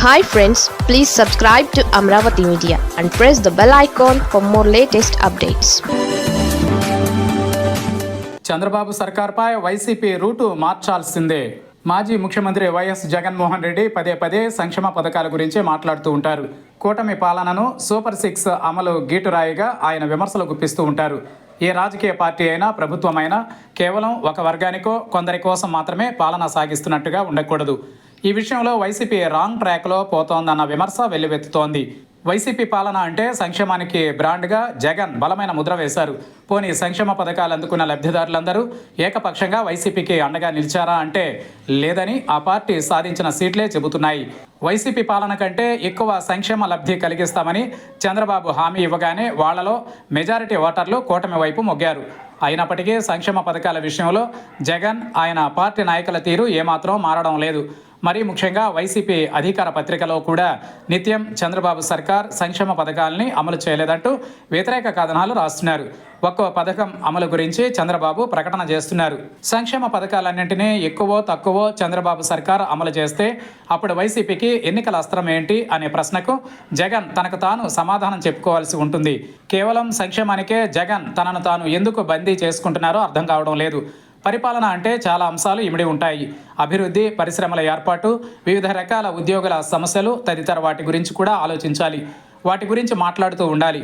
Hi friends, please subscribe to Amravati Media and press the bell icon for more latest updates. Chandrababu సర్కార్పై YCP route మార్చాల్సిందే. మాజీ ముఖ్యమంత్రి YS Jaganmohan Reddy పదే పదే సంక్షేమ పథకాల గురించి మాట్లాడుతూ ఉంటారు. కూటమి పాలనను సూపర్ 6 అమలు గీటురాయిగా ఆయన విమర్శలు గుప్పిస్తూ ఉంటారు. ఏ రాజకీయ పార్టీ అయినా ప్రభుత్వమైనా కేవలం ఒక వర్గానికో కొందరి కోసం మాత్రమే పాలన సాగిస్తున్నట్టుగా ఉండకూడదు. ఈ విషయంలో వైసీపీ రాంగ్ ట్రాక్లో పోతోందన్న విమర్శ వెల్లువెత్తుతోంది. వైసీపీ పాలన అంటే సంక్షేమానికి బ్రాండ్గా జగన్ బలమైన ముద్ర వేశారు. పోనీ సంక్షేమ పథకాలు అందుకున్న లబ్ధిదారులందరూ ఏకపక్షంగా వైసీపీకి అండగా నిలిచారా అంటే లేదని ఆ పార్టీ సాధించిన సీట్లే చెబుతున్నాయి. వైసీపీ పాలన కంటే ఎక్కువ సంక్షేమ లబ్ధి కలిగిస్తామని చంద్రబాబు హామీ ఇవ్వగానే వాళ్లలో మెజారిటీ ఓటర్లు కూటమి వైపు మొగ్గారు. అయినప్పటికీ సంక్షేమ పథకాల విషయంలో జగన్ ఆయన పార్టీ నాయకుల తీరు ఏమాత్రం మారడం లేదు. మరీ ముఖ్యంగా వైసీపీ అధికార పత్రికలో కూడా నిత్యం చంద్రబాబు సర్కార్ సంక్షేమ పథకాలని అమలు చేయలేదంటూ వ్యతిరేక కథనాలు రాస్తున్నారు. ఒక్కో పథకం అమలు గురించి చంద్రబాబు ప్రకటన చేస్తున్నారు. సంక్షేమ పథకాలన్నింటినీ ఎక్కువో తక్కువో చంద్రబాబు సర్కార్ అమలు చేస్తే అప్పుడు వైసీపీకి ఎన్నికల అస్త్రం ఏంటి అనే ప్రశ్నకు జగన్ తనకు తాను సమాధానం చెప్పుకోవాల్సి ఉంటుంది. కేవలం సంక్షేమానికే జగన్ తనను తాను ఎందుకు బందీ చేసుకుంటున్నారో అర్థం కావడం లేదు. పరిపాలన అంటే చాలా అంశాలు ఇమిడి ఉంటాయి. అభివృద్ధి, పరిశ్రమల ఏర్పాటు, వివిధ రకాల ఉద్యోగుల సమస్యలు తదితర వాటి గురించి కూడా ఆలోచించాలి. వాటి గురించి మాట్లాడుతూ ఉండాలి.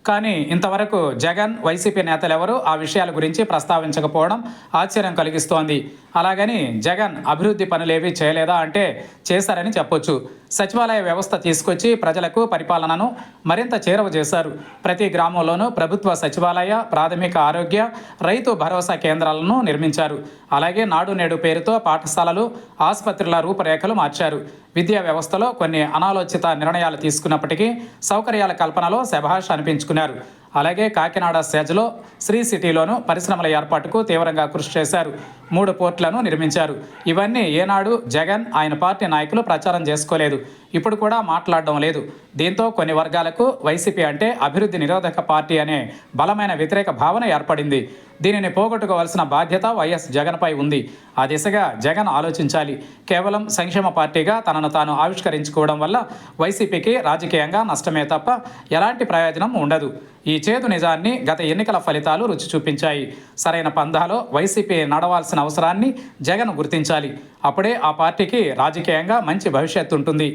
కానీ ఇంతవరకు జగన్, వైసీపీ నేతలెవరూ ఆ విషయాల గురించి ప్రస్తావించకపోవడం ఆశ్చర్యం కలిగిస్తోంది. అలాగని జగన్ అభివృద్ధి పనులేవీ చేయలేదా అంటే చేశారని చెప్పొచ్చు. సచివాలయ వ్యవస్థ తీసుకొచ్చి ప్రజలకు పరిపాలనను మరింత చేరువ చేశారు. ప్రతి గ్రామంలోనూ ప్రభుత్వ సచివాలయ, ప్రాథమిక ఆరోగ్య, రైతు భరోసా కేంద్రాలను నిర్మించారు. అలాగే నాడు నేడు పేరుతో పాఠశాలలు, ఆసుపత్రుల రూపురేఖలు మార్చారు. విద్యా వ్యవస్థలో కొన్ని అనాలోచిత నిర్ణయాలు తీసుకున్నప్పటికీ సౌకర్యాల కల్పనలో శభాష్ అనిపించుకున్నారు. అలాగే కాకినాడ సెజ్లో, శ్రీ సిటీలోనూ పరిశ్రమల ఏర్పాటుకు తీవ్రంగా కృషి చేశారు. 3 పోర్టులను నిర్మించారు. ఇవన్నీ ఏనాడు జగన్, ఆయన పార్టీ నాయకులు ప్రచారం చేసుకోలేదు. ఇప్పుడు కూడా మాట్లాడడం లేదు. దీంతో కొన్ని వర్గాలకు వైసీపీ అంటే అభివృద్ధి నిరోధక పార్టీ అనే బలమైన వ్యతిరేక భావన ఏర్పడింది. దీనిని పోగొట్టుకోవాల్సిన బాధ్యత వైఎస్ జగన్పై ఉంది. ఆ దిశగా జగన్ ఆలోచించాలి. కేవలం సంక్షేమ పార్టీగా తనను తాను ఆవిష్కరించుకోవడం వల్ల వైసీపీకి రాజకీయంగా నష్టమే తప్ప ఎలాంటి ప్రయోజనం ఉండదు. ఈ చేదు నిజాన్ని గత ఎన్నికల ఫలితాలు రుచి చూపించాయి. సరైన పందాలో వైసీపీ నడవాల్సిన అవసరాన్ని జగన్ గుర్తించాలి. అప్పుడే ఆ పార్టీకి రాజకీయంగా మంచి భవిష్యత్తు ఉంటుంది.